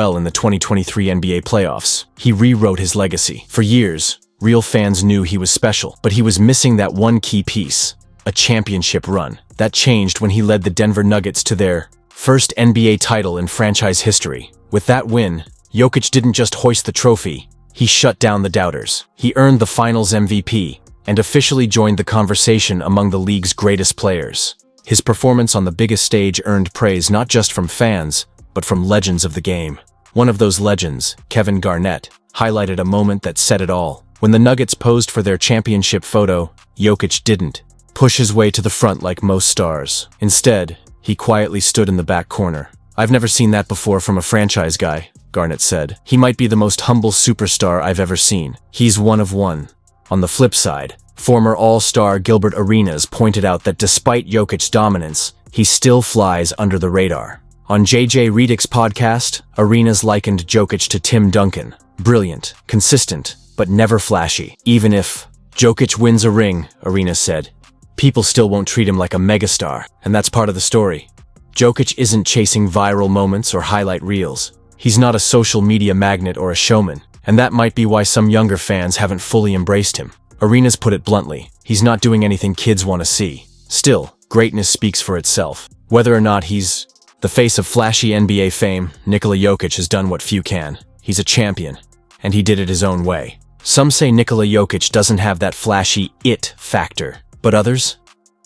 well in the 2023 NBA playoffs. He rewrote his legacy. For years, real fans knew he was special, but he was missing that one key piece, a championship run. That changed when he led the Denver Nuggets to their first NBA title in franchise history. With that win, Jokic didn't just hoist the trophy, he shut down the doubters. He earned the Finals MVP and officially joined the conversation among the league's greatest players. His performance on the biggest stage earned praise not just from fans, but from legends of the game. One of those legends, Kevin Garnett, highlighted a moment that said it all. When the Nuggets posed for their championship photo, Jokic didn't push his way to the front like most stars. Instead, he quietly stood in the back corner. "I've never seen that before from a franchise guy," Garnett said. "He might be the most humble superstar I've ever seen. He's one of one." On the flip side, former All-Star Gilbert Arenas pointed out that despite Jokic's dominance, he still flies under the radar. On JJ Redick's podcast, Arenas likened Jokic to Tim Duncan. Brilliant, consistent, but never flashy. "Even if Jokic wins a ring," Arenas said, "people still won't treat him like a megastar, and that's part of the story." Jokic isn't chasing viral moments or highlight reels. He's not a social media magnet or a showman, and that might be why some younger fans haven't fully embraced him. Arenas put it bluntly, he's not doing anything kids want to see. Still, greatness speaks for itself. Whether or not he's the face of flashy NBA fame, Nikola Jokic has done what few can. He's a champion, and he did it his own way. Some say Nikola Jokic doesn't have that flashy it factor, but others?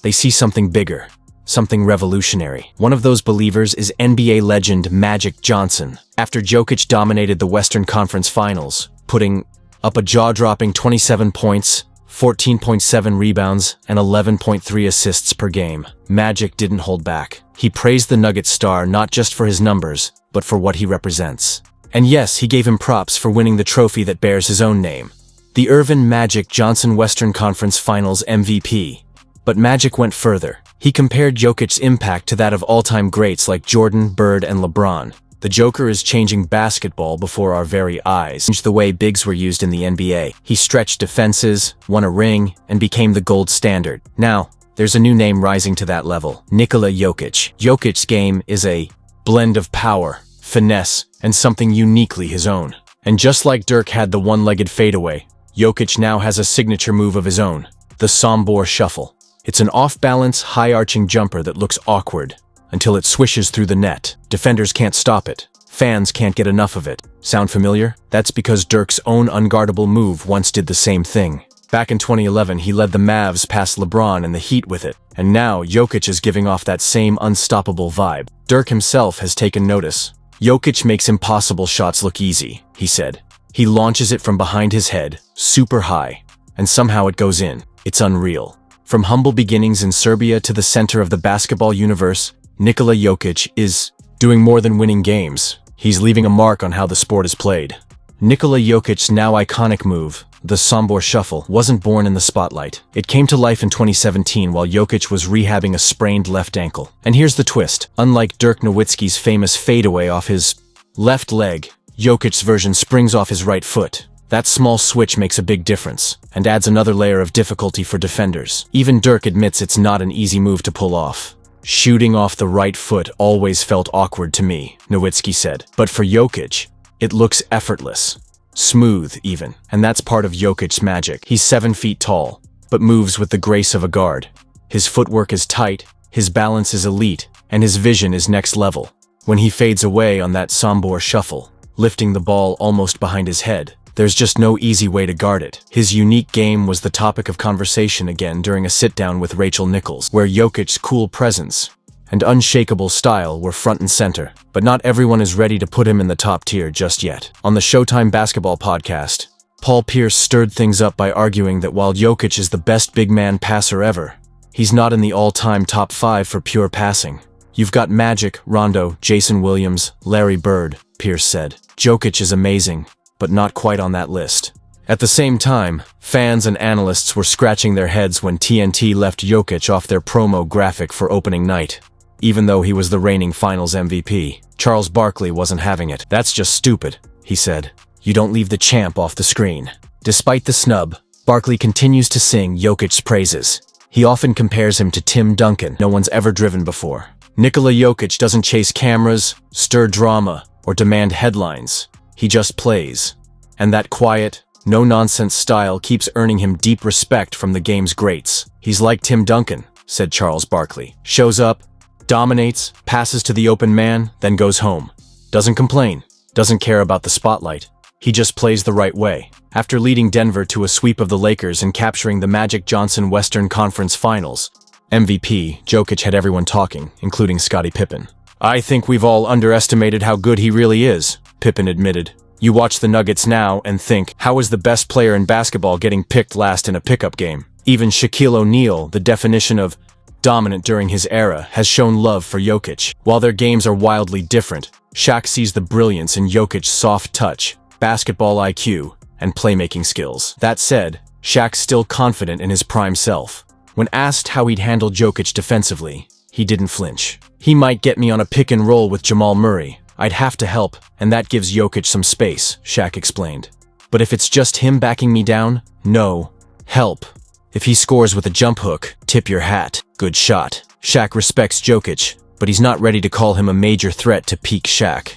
They see something bigger, something revolutionary. One of those believers is NBA legend Magic Johnson. After Jokic dominated the Western Conference Finals, putting up a jaw-dropping 27 points, 14.7 rebounds, and 11.3 assists per game, Magic didn't hold back. He praised the Nuggets star not just for his numbers, but for what he represents. And yes, he gave him props for winning the trophy that bears his own name, the Earvin Magic Johnson Western Conference Finals MVP. But Magic went further. He compared Jokic's impact to that of all-time greats like Jordan, Bird, and LeBron. "The Joker is changing basketball before our very eyes," changed the way bigs were used in the NBA. He stretched defenses, won a ring, and became the gold standard. Now, there's a new name rising to that level, Nikola Jokic. Jokic's game is a blend of power, finesse, and something uniquely his own. And just like Dirk had the one-legged fadeaway, Jokic now has a signature move of his own, the sombor shuffle. It's an off-balance, high-arching jumper that looks awkward until it swishes through the net. Defenders can't stop it. Fans can't get enough of it. Sound familiar? That's because Dirk's own unguardable move once did the same thing. Back in 2011, he led the Mavs past LeBron and the Heat with it. And now, Jokic is giving off that same unstoppable vibe. Dirk himself has taken notice. "Jokic makes impossible shots look easy," he said. "He launches it from behind his head, super high, and somehow it goes in. It's unreal." From humble beginnings in Serbia to the center of the basketball universe, Nikola Jokic is doing more than winning games. He's leaving a mark on how the sport is played. Nikola Jokic's now iconic move, the sombor shuffle, wasn't born in the spotlight. It came to life in 2017 while Jokic was rehabbing a sprained left ankle. And here's the twist. Unlike Dirk Nowitzki's famous fadeaway off his left leg, Jokic's version springs off his right foot. That small switch makes a big difference, and adds another layer of difficulty for defenders. Even Dirk admits it's not an easy move to pull off. "Shooting off the right foot always felt awkward to me," Nowitzki said. But for Jokic, it looks effortless. Smooth, even. And that's part of Jokic's magic. He's 7 feet tall, but moves with the grace of a guard. His footwork is tight, his balance is elite, and his vision is next level. When he fades away on that sombor shuffle, lifting the ball almost behind his head, there's just no easy way to guard it. His unique game was the topic of conversation again during a sit-down with Rachel Nichols, where Jokic's cool presence and unshakable style were front and center. But not everyone is ready to put him in the top tier just yet. On the Showtime Basketball podcast, Paul Pierce stirred things up by arguing that while Jokic is the best big man passer ever, he's not in the all-time top 5 for pure passing. "You've got Magic, Rondo, Jason Williams, Larry Bird," Pierce said. "Jokic is amazing, but not quite on that list." At the same time, fans and analysts were scratching their heads when TNT left Jokic off their promo graphic for opening night. Even though he was the reigning Finals MVP, Charles Barkley wasn't having it. "That's just stupid," he said. "You don't leave the champ off the screen." Despite the snub, Barkley continues to sing Jokic's praises. He often compares him to Tim Duncan, no one's ever driven before. Nikola Jokic doesn't chase cameras, stir drama, or demand headlines. He just plays. And that quiet, no-nonsense style keeps earning him deep respect from the game's greats. "He's like Tim Duncan," said Charles Barkley. "Shows up, dominates, passes to the open man, then goes home. Doesn't complain, doesn't care about the spotlight. He just plays the right way." After leading Denver to a sweep of the Lakers and capturing the Magic Johnson Western Conference Finals, MVP Jokic had everyone talking, including Scottie Pippen. "I think we've all underestimated how good he really is," Pippen admitted. "You watch the Nuggets now and think, how is the best player in basketball getting picked last in a pickup game? Even Shaquille O'Neal, the definition of dominant during his era, has shown love for Jokic. While their games are wildly different, Shaq sees the brilliance in Jokic's soft touch, basketball IQ, and playmaking skills. That said, Shaq's still confident in his prime self. When asked how he'd handle Jokic defensively, he didn't flinch. "He might get me on a pick and roll with Jamal Murray. I'd have to help, and that gives Jokic some space," Shaq explained. "But if it's just him backing me down, no. Help. If he scores with a jump hook, tip your hat. Good shot." Shaq respects Jokic, but he's not ready to call him a major threat to peak Shaq.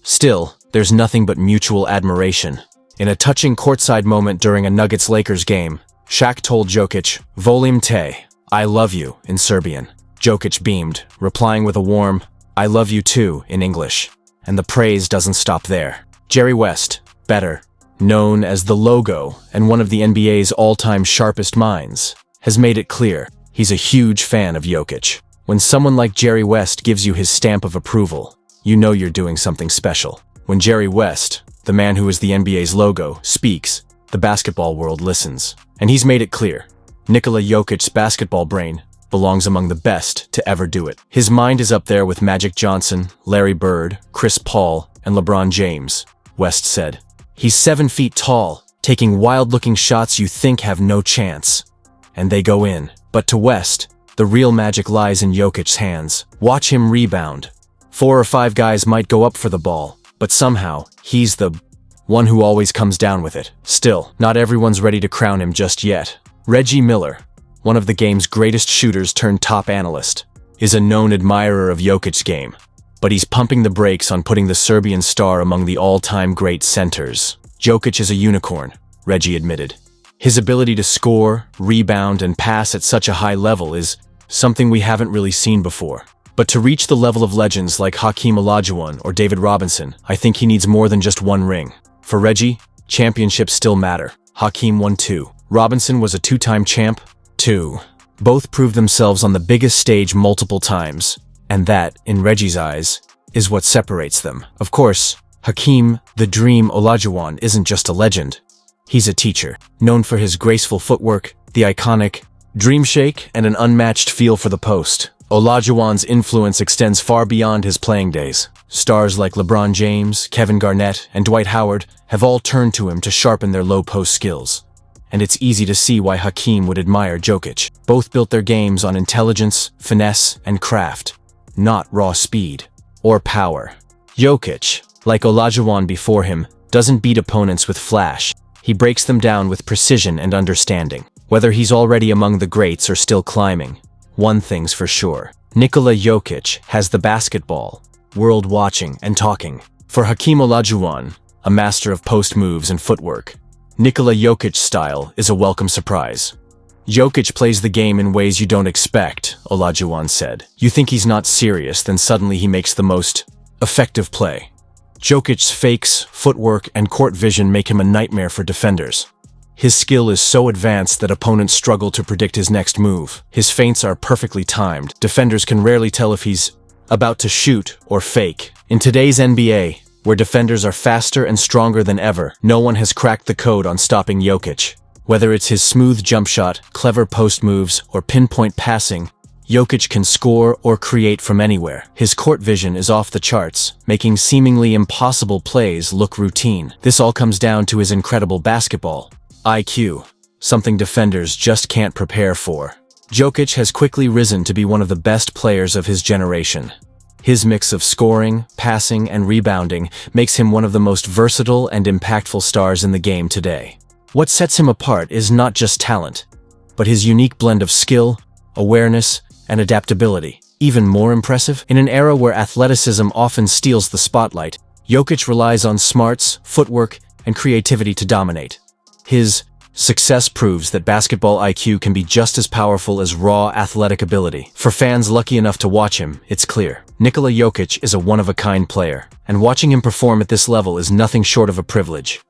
Still, there's nothing but mutual admiration. In a touching courtside moment during a Nuggets-Lakers game, Shaq told Jokic, "Volim te, I love you," in Serbian. Jokic beamed, replying with a warm, "I love you too," in English. And the praise doesn't stop there. Jerry West, better known as the Logo and one of the NBA's all-time sharpest minds, has made it clear he's a huge fan of Jokic. When someone like Jerry West gives you his stamp of approval, you know you're doing something special. When Jerry West, the man who is the NBA's logo, speaks, the basketball world listens. And he's made it clear, Nikola Jokic's basketball brain belongs among the best to ever do it. His mind is up there with Magic Johnson, Larry Bird, Chris Paul, and LeBron James, West said. "He's 7 feet tall, taking wild-looking shots you think have no chance. And they go in." But to West, the real magic lies in Jokic's hands. Watch him rebound. 4 or 5 guys might go up for the ball, but somehow, he's the one who always comes down with it. Still, not everyone's ready to crown him just yet. Reggie Miller, one of the game's greatest shooters turned top analyst, is a known admirer of Jokic's game. But he's pumping the brakes on putting the Serbian star among the all-time great centers. "Jokic is a unicorn," Reggie admitted. "His ability to score, rebound, and pass at such a high level is something we haven't really seen before. But to reach the level of legends like Hakeem Olajuwon or David Robinson, I think he needs more than just one ring." For Reggie, championships still matter. Hakeem won 2. Robinson was a 2-time champ, 2. Both proved themselves on the biggest stage multiple times. And that, in Reggie's eyes, is what separates them. Of course, Hakeem, the Dream Olajuwon, isn't just a legend. He's a teacher, known for his graceful footwork, the iconic dream shake, and an unmatched feel for the post. Olajuwon's influence extends far beyond his playing days. Stars like LeBron James, Kevin Garnett, and Dwight Howard have all turned to him to sharpen their low-post skills. And it's easy to see why Hakeem would admire Jokic. Both built their games on intelligence, finesse, and craft, not raw speed or power. Jokic, like Olajuwon before him, doesn't beat opponents with flash. He breaks them down with precision and understanding. Whether he's already among the greats or still climbing, one thing's for sure. Nikola Jokic has the basketball world watching and talking. For Hakeem Olajuwon, a master of post moves and footwork, Nikola Jokic's style is a welcome surprise. "Jokic plays the game in ways you don't expect," Olajuwon said. "You think he's not serious, then suddenly he makes the most effective play." Jokic's fakes, footwork, and court vision make him a nightmare for defenders. His skill is so advanced that opponents struggle to predict his next move. His feints are perfectly timed. Defenders can rarely tell if he's about to shoot or fake. In today's NBA, where defenders are faster and stronger than ever, no one has cracked the code on stopping Jokic. Whether it's his smooth jump shot, clever post moves, or pinpoint passing, Jokic can score or create from anywhere. His court vision is off the charts, making seemingly impossible plays look routine. This all comes down to his incredible basketball IQ, something defenders just can't prepare for. Jokic has quickly risen to be one of the best players of his generation. His mix of scoring, passing, and rebounding makes him one of the most versatile and impactful stars in the game today. What sets him apart is not just talent, but his unique blend of skill, awareness, and adaptability. Even more impressive, in an era where athleticism often steals the spotlight, Jokic relies on smarts, footwork, and creativity to dominate. His success proves that basketball IQ can be just as powerful as raw athletic ability. For fans lucky enough to watch him, it's clear. Nikola Jokic is a one-of-a-kind player, and watching him perform at this level is nothing short of a privilege.